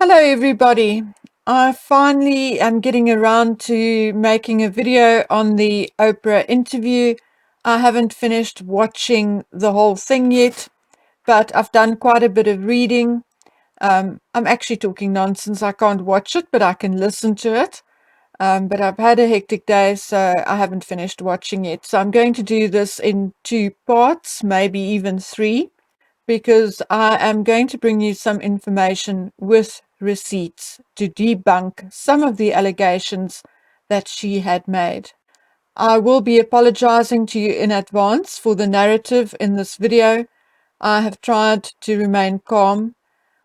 Hello everybody. I finally am getting around to making a video on the Oprah interview. I haven't finished watching the whole thing yet, but I've done quite a bit of reading. I'm actually talking nonsense. I can't watch it, but I can listen to it. But I've had a hectic day, so I haven't finished watching it. So I'm going to do this in two parts, maybe even three, because I am going to bring you some information with receipts to debunk some of the allegations that she had made. I will be apologizing to you in advance for the narrative in this video. I have tried to remain calm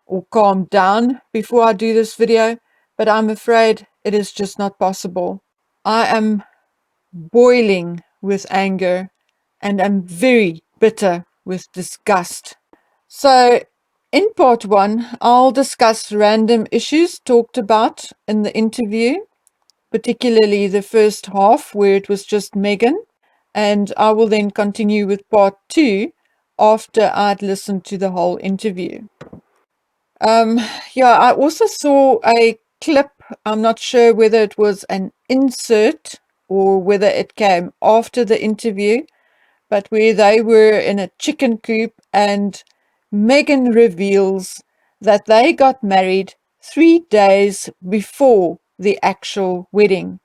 or calm down before I do this video, but I'm afraid it is just not possible. I am boiling with anger and am very bitter with disgust. So, in part one, I'll discuss random issues talked about in the interview, particularly the first half where it was just Meghan, and I will then continue with part two after I'd listened to the whole interview. Um, I also saw a clip. I'm not sure whether it was an insert or whether it came after the interview, but where they were in a chicken coop and Meghan reveals that they got married 3 days before the actual wedding.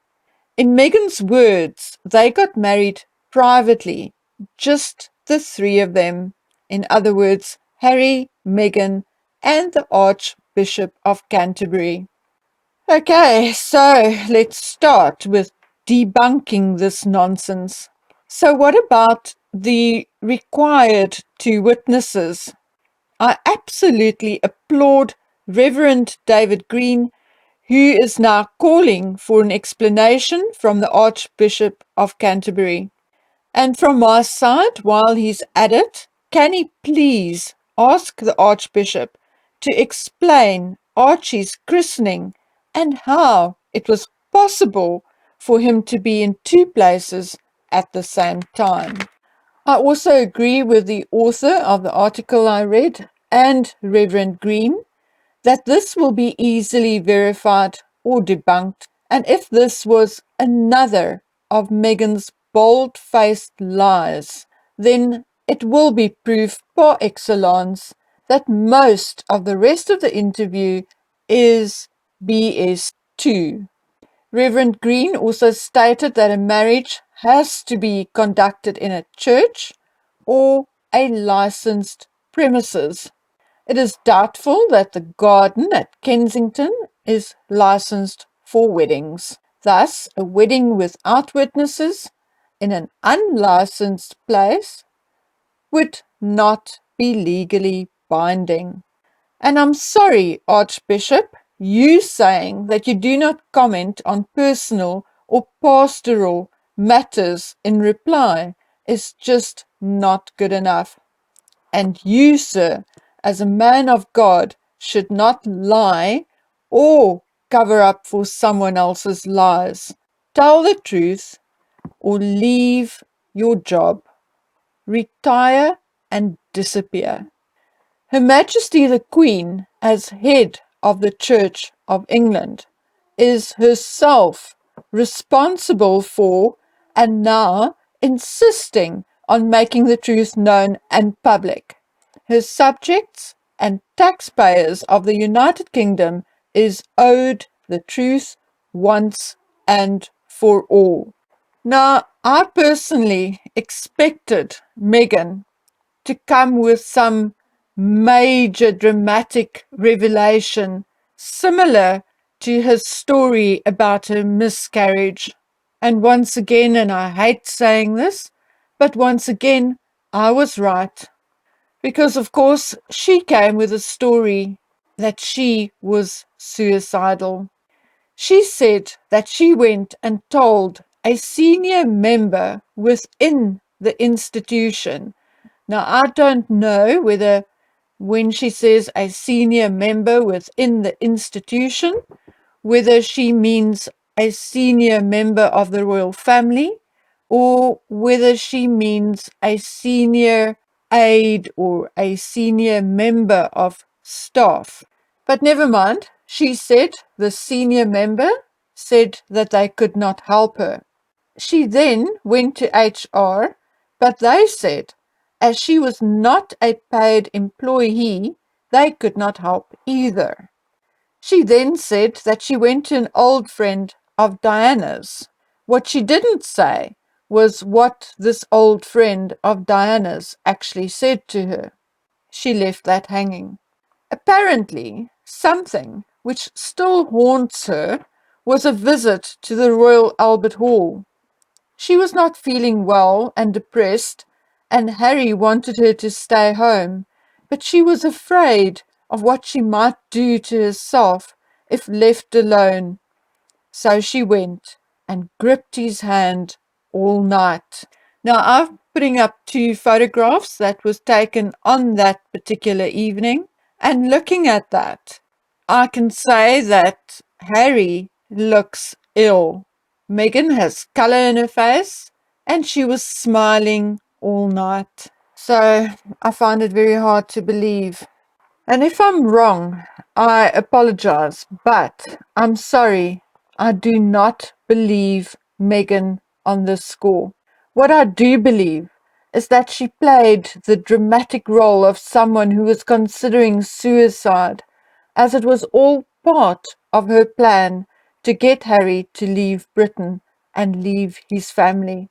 In Meghan's words, they got married privately, just the three of them. In other words, Harry, Meghan, and the Archbishop of Canterbury. Okay, so let's start with debunking this nonsense. So what about the required two witnesses? I absolutely applaud Reverend David Green, who is now calling for an explanation from the Archbishop of Canterbury. And from my side, while he's at it, can he please ask the Archbishop to explain Archie's christening and how it was possible for him to be in two places at the same time? I also agree with the author of the article I read and Reverend Green that this will be easily verified or debunked, and if this was another of Meghan's bold-faced lies, then it will be proof par excellence that most of the rest of the interview is BS too. Reverend Green also stated that a marriage has to be conducted in a church or a licensed premises. It is doubtful that the garden at Kensington is licensed for weddings. Thus, a wedding without witnesses in an unlicensed place would not be legally binding. And I'm sorry, Archbishop, you saying that you do not comment on personal or pastoral matters in reply is just not good enough. And you, sir, as a man of God, should not lie or cover up for someone else's lies. Tell the truth or leave your job. Retire and disappear. Her Majesty the Queen, as head of the Church of England, is herself responsible for and now insisting on making the truth known and public. Her subjects and taxpayers of the United Kingdom is owed the truth once and for all. Now, I personally expected Meghan to come with some major dramatic revelation similar to his story about her miscarriage. And once again, and I hate saying this, but once again, I was right. Because, of course, she came with a story that she was suicidal. She said that she went and told a senior member within the institution. Now, I don't know whether when she says a senior member within the institution, whether she means a senior member of the royal family or whether she means a senior aide or a senior member of staff. But never mind, She said the senior member said that they could not help her. She then went to HR, but they said as she was not a paid employee, they could not help either. She then said that she went to an old friend of Diana's. What she didn't say was what this old friend of Diana's actually said to her. She left that hanging. Apparently, something which still haunts her was a visit to the Royal Albert Hall. She was not feeling well and depressed, and Harry wanted her to stay home, but she was afraid of what she might do to herself if left alone. So she went and gripped his hand all night. Now, I'm putting up 2 photographs that was taken on that particular evening, and looking at that, I can say that Harry looks ill. Meghan has colour in her face, and she was smiling all night. So I find it very hard to believe. And if I'm wrong, I apologize, but I'm sorry, I do not believe Meghan on this score. What I do believe is that she played the dramatic role of someone who was considering suicide, as it was all part of her plan to get Harry to leave Britain and leave his family,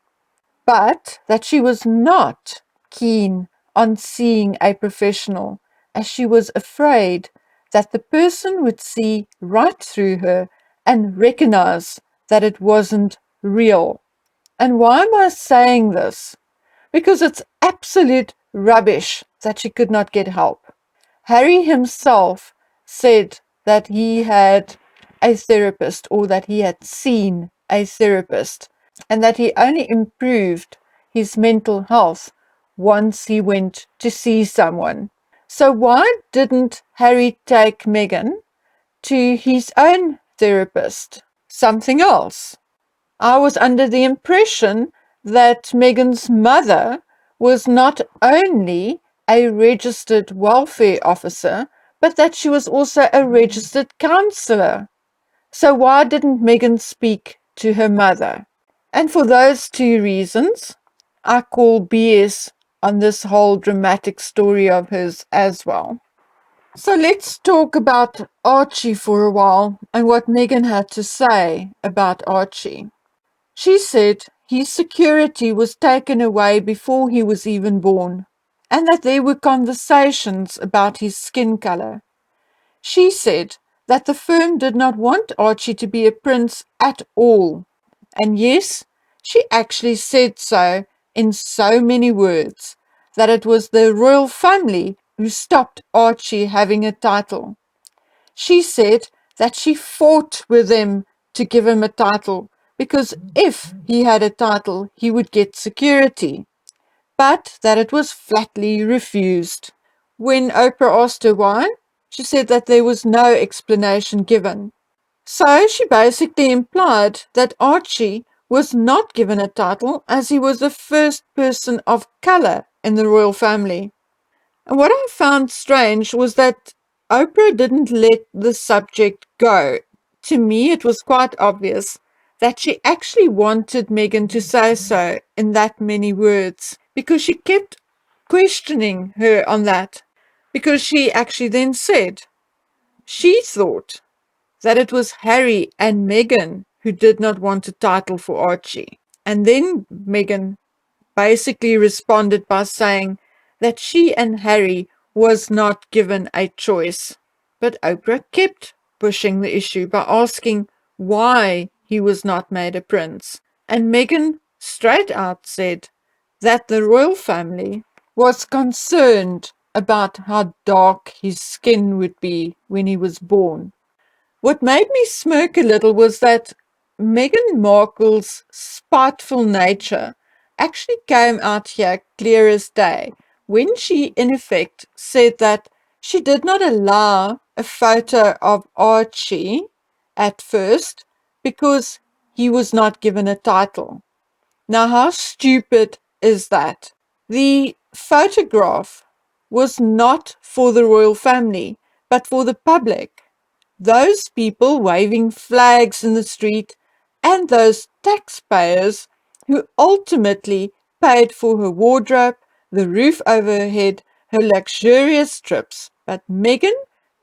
but that she was not keen on seeing a professional, as she was afraid that the person would see right through her and recognize that it wasn't real. And why am I saying this? Because it's absolute rubbish that she could not get help. Harry himself said that he had a therapist, or that he had seen a therapist, and that he only improved his mental health once he went to see someone. So why didn't Harry take Meghan to his own therapist? Something else. I was under the impression that Meghan's mother was not only a registered welfare officer, but that she was also a registered counsellor. So why didn't Meghan speak to her mother? And for those 2 reasons, I call BS on this whole dramatic story of hers as well. So let's talk about Archie for a while and what Meghan had to say about Archie. She said his security was taken away before he was even born, and that there were conversations about his skin color. She said that the firm did not want Archie to be a prince at all. And yes, she actually said so in so many words, that it was the royal family who stopped Archie having a title. She said that she fought with them to give him a title, because if he had a title, he would get security, but that it was flatly refused. When Oprah asked her why, she said that there was no explanation given. So she basically implied that Archie was not given a title as he was the first person of colour in the royal family. And what I found strange was that Oprah didn't let the subject go. To me, it was quite obvious that she actually wanted Meghan to say so in that many words, because she kept questioning her on that, because she actually then said she thought that it was Harry and Meghan who did not want a title for Archie. And then Meghan basically responded by saying that she and Harry was not given a choice. But Oprah kept pushing the issue by asking why he was not made a prince. And Meghan straight out said that the royal family was concerned about how dark his skin would be when he was born. What made me smirk a little was that Meghan Markle's spiteful nature actually came out here clear as day when she, in effect, said that she did not allow a photo of Archie at first because he was not given a title. Now, how stupid is that? The photograph was not for the royal family, but for the public. those people waving flags in the street, and those taxpayers who ultimately paid for her wardrobe, the roof over her head, her luxurious trips. But Meghan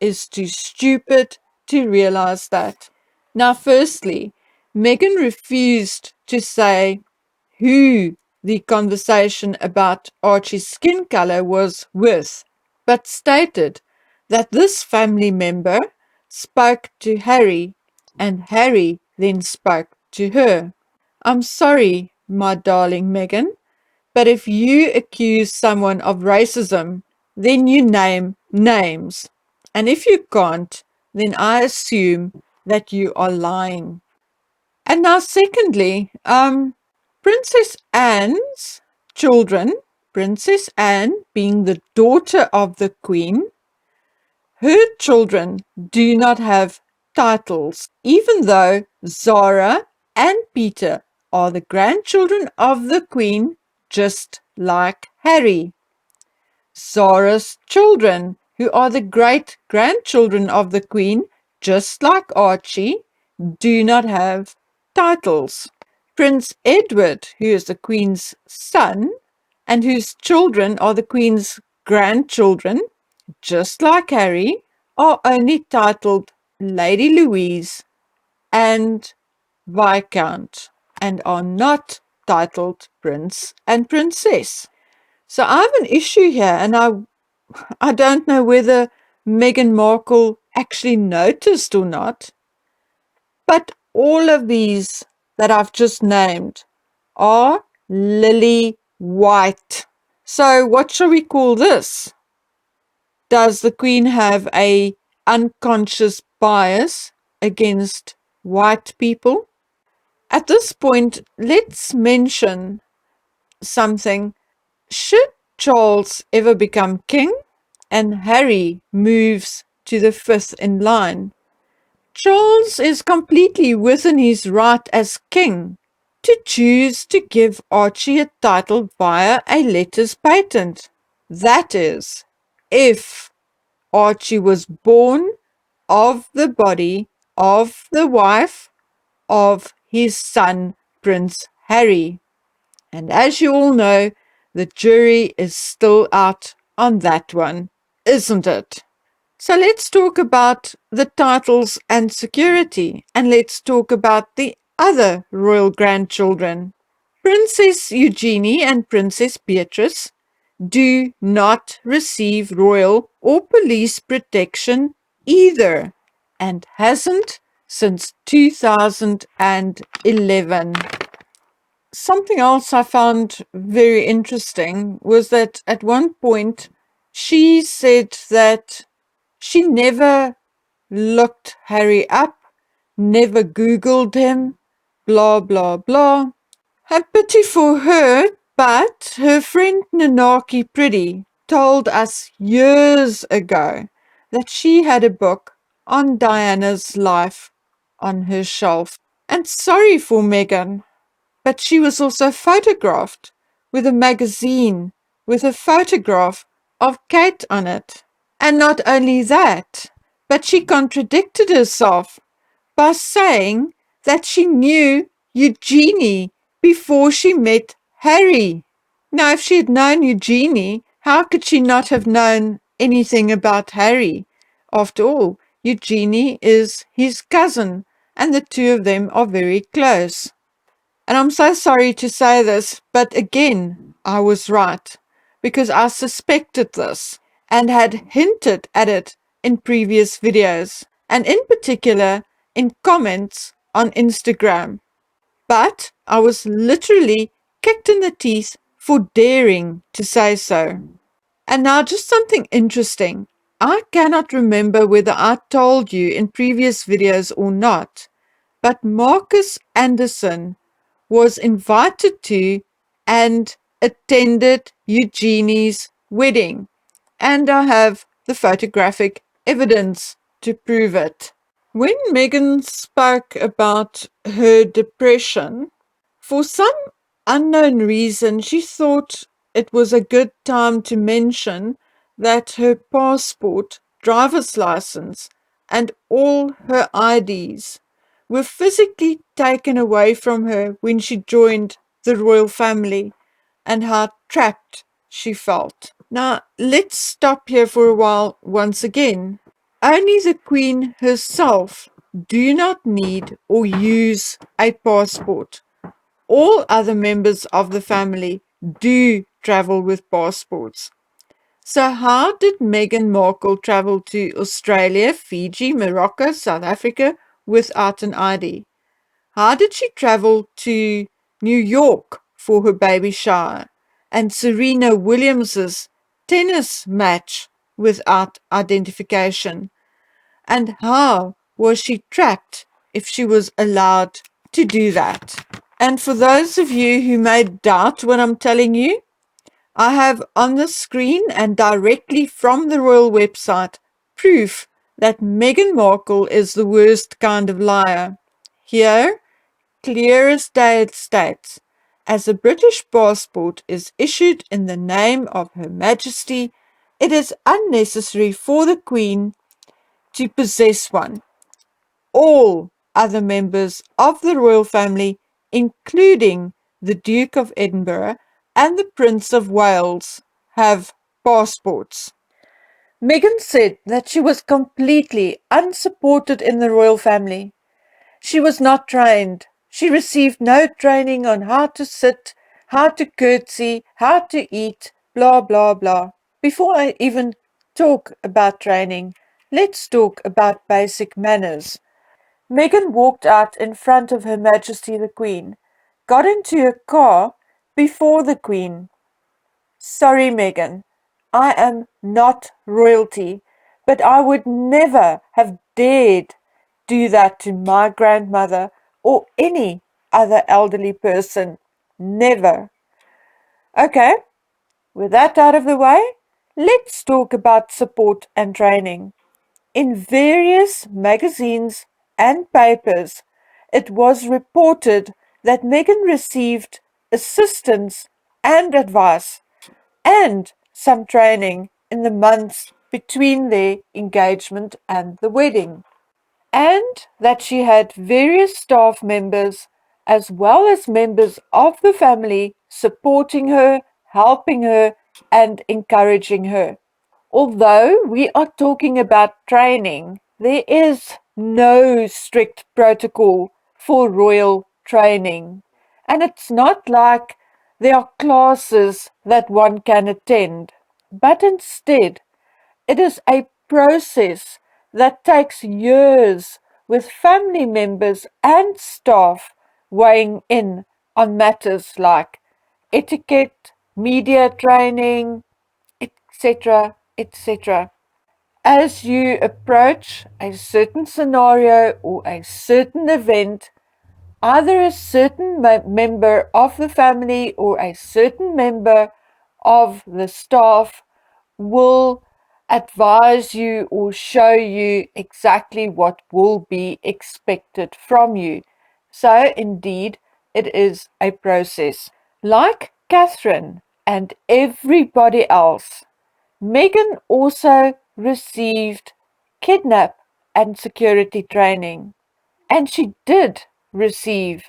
is too stupid to realize that. Now, firstly, Meghan refused to say who the conversation about Archie's skin color was with, but stated that this family member spoke to Harry, and Harry then spoke to her. I'm sorry, my darling Meghan, but if you accuse someone of racism, then you name names. And if you can't, then I assume that you are lying. And now, secondly, Princess Anne's children, Princess Anne being the daughter of the Queen, her children do not have titles, even though Zara and Peter are the grandchildren of the Queen, just like Harry. Zara's children, who are the great-grandchildren of the Queen, just like Archie, do not have titles. Prince Edward, who is the Queen's son, and whose children are the Queen's grandchildren, just like Harry, are only titled Lady Louise and Viscount, and are not titled Prince and Princess. So I have an issue here, and I don't know whether Meghan Markle actually noticed or not, but all of these that I've just named are lily white. So what shall we call this? Does the Queen have a unconscious bias against white people? At this point, let's mention something. Should Charles ever become king and Harry moves to the fifth in line, Charles is completely within his right as king to choose to give Archie a title via a letters patent. That is, if Archie was born of the body of the wife of his son, Prince Harry. And as you all know, the jury is still out on that one, isn't it? So let's talk about the titles and security, and let's talk about the other royal grandchildren. Princess Eugenie and Princess Beatrice do not receive royal or police protection either, and hasn't since 2011. Something else I found very interesting was that at one point she said that she never looked Harry up, never Googled him, blah, blah, blah. A pity for her, but her friend Nanaki Pretty told us years ago that she had a book on Diana's life on her shelf. And sorry for Meghan, but she was also photographed with a magazine with a photograph of Kate on it. And not only that, but she contradicted herself by saying that she knew Eugenie before she met Harry. Now, if she had known Eugenie, how could she not have known anything about Harry? After all, Eugenie is his cousin, and the two of them are very close. And I'm so sorry to say this, but again, I was right, because I suspected this and had hinted at it in previous videos, and in particular in comments on Instagram. But I was literally kicked in the teeth for daring to say so. And now just something interesting. I cannot remember whether I told you in previous videos or not, but Marcus Anderson was invited to and attended Eugenie's wedding, and I have the photographic evidence to prove it. When Meghan spoke about her depression, for some unknown reason, she thought it was a good time to mention that her passport, driver's license, and all her IDs were physically taken away from her when she joined the royal family, and how trapped she felt. Now, let's stop here for a while once again. Only the Queen herself do not need or use a passport. All other members of the family do travel with passports. So how did Meghan Markle travel to Australia, Fiji, Morocco, South Africa without an ID? How did she travel to New York for her baby shower and Serena Williams's tennis match without identification? And how was she trapped if she was allowed to do that? And for those of you who may doubt what I'm telling you, I have on the screen and directly from the royal website proof that Meghan Markle is the worst kind of liar. Here, clear as day it states, as a British passport is issued in the name of Her Majesty, it is unnecessary for the Queen to possess one. All other members of the royal family, including the Duke of Edinburgh and the Prince of Wales, have passports. Meghan said that she was completely unsupported in the royal family. She was not trained. She received no training on how to sit, how to curtsy, how to eat, blah, blah, blah. Before I even talk about training, let's talk about basic manners. Meghan walked out in front of Her Majesty the Queen, got into a car before the Queen. Sorry, Meghan, I am not royalty, but I would never have dared do that to my grandmother or any other elderly person. Never. Okay, with that out of the way, let's talk about support and training. In various magazines and papers, it was reported that Meghan received assistance and advice and some training in the months between their engagement and the wedding, and that she had various staff members as well as members of the family supporting her, helping her, and encouraging her. Although we are talking about training, there is no strict protocol for royal training. And it's not like there are classes that one can attend, but instead it is a process that takes years with family members and staff weighing in on matters like etiquette, media training, etc., etc. As you approach a certain scenario or a certain event, either a certain member of the family or a certain member of the staff will advise you or show you exactly what will be expected from you. So, indeed, it is a process. Like Catherine and everybody else, Meghan also received kidnap and security training, and she did receive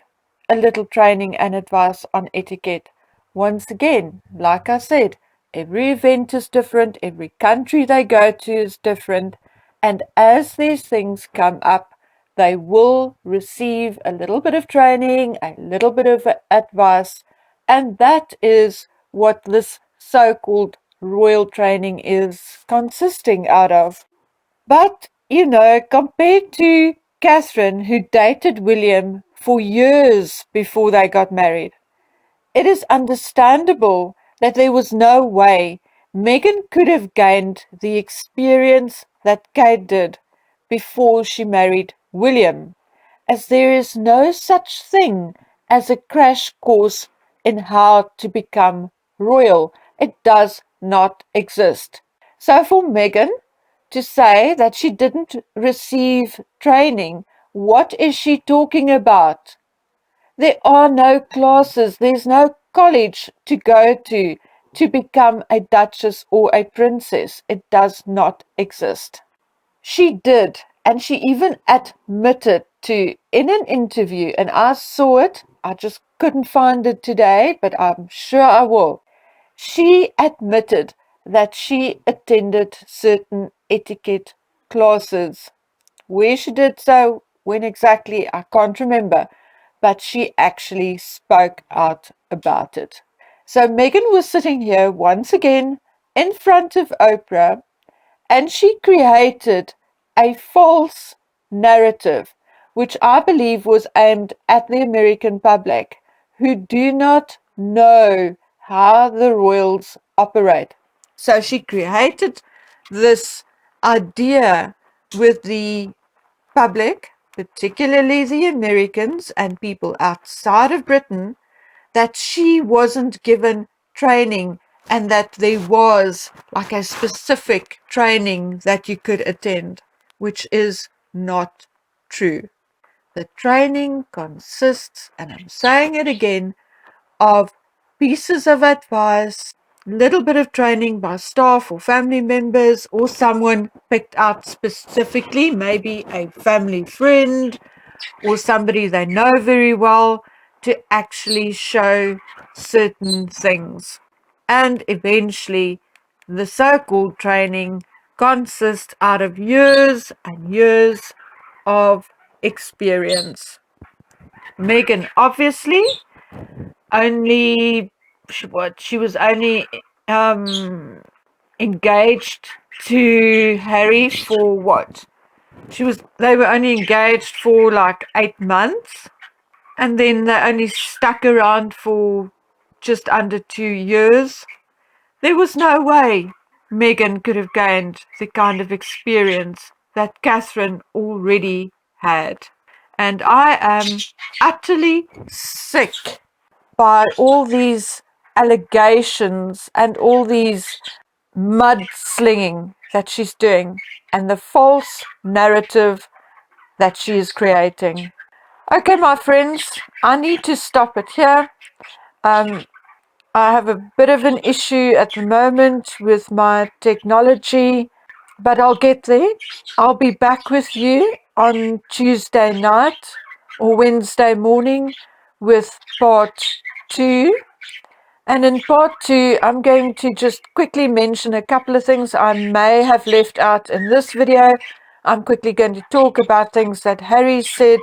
a little training and advice on etiquette. Once again, like I said, every event is different, every country they go to is different, and as these things come up, they will receive a little bit of training, a little bit of advice, and that is what this so-called royal training is consisting out of. But, compared to Catherine, who dated William for years before they got married, it is understandable that there was no way Meghan could have gained the experience that Kate did before she married William, as there is no such thing as a crash course in how to become royal. It does not exist. So for Meghan to say that she didn't receive training, what is she talking about? There are no classes, there's no college to go to become a duchess or a princess. It does not exist. She did And she even admitted to, in an interview, and I saw it, I just couldn't find it today, but I'm sure I will. She admitted that she attended certain etiquette classes. Where she did so, when exactly, I can't remember, but she actually spoke out about it. So Meghan was sitting here once again in front of Oprah, and she created a false narrative, which I believe was aimed at the American public who do not know how the royals operate. So she created this idea with the public, particularly the Americans and people outside of Britain, that she wasn't given training and that there was like a specific training that you could attend, which is not true. The training consists, and I'm saying it again, of pieces of advice, little bit of training by staff or family members or someone picked out specifically, maybe a family friend or somebody they know very well, to actually show certain things. And eventually, the so-called training consists out of years and years of experience. Meghan obviously only she was only engaged to Harry for what? They were only engaged for like 8 months, and then they only stuck around for just under 2 years. There was no way Meghan could have gained the kind of experience that Catherine already had. And I am utterly sick by all these allegations and all these mudslinging that she's doing and the false narrative that she is creating. Okay, my friends, I need to stop it here. I have a bit of an issue at the moment with my technology, but I'll get there. I'll be back with you on Tuesday night or Wednesday morning with part 2. And in part 2, I'm going to just quickly mention a couple of things I may have left out in this video. I'm quickly going to talk about things that Harry said,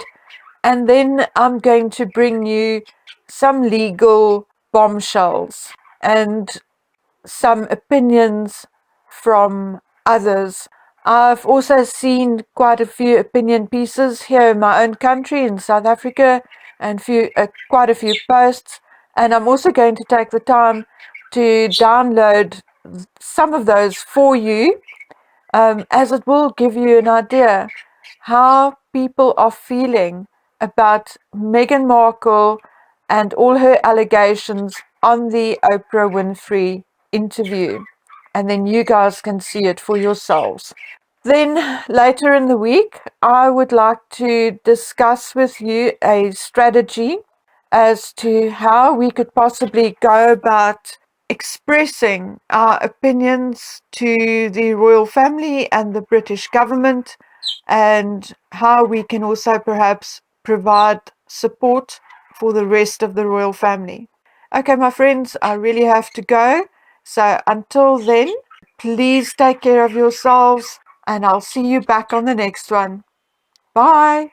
and then I'm going to bring you some legal bombshells and some opinions from others. I've also seen quite a few opinion pieces here in my own country, in South Africa, and quite a few posts. And I'm also going to take the time to download some of those for you, as it will give you an idea how people are feeling about Meghan Markle and all her allegations on the Oprah Winfrey interview. And then you guys can see it for yourselves. Then later in the week, I would like to discuss with you a strategy as to how we could possibly go about expressing our opinions to the royal family and the British government, and how we can also perhaps provide support for the rest of the royal family. Okay, my friends, I really have to go. So until then, please take care of yourselves, and I'll see you back on the next one. Bye.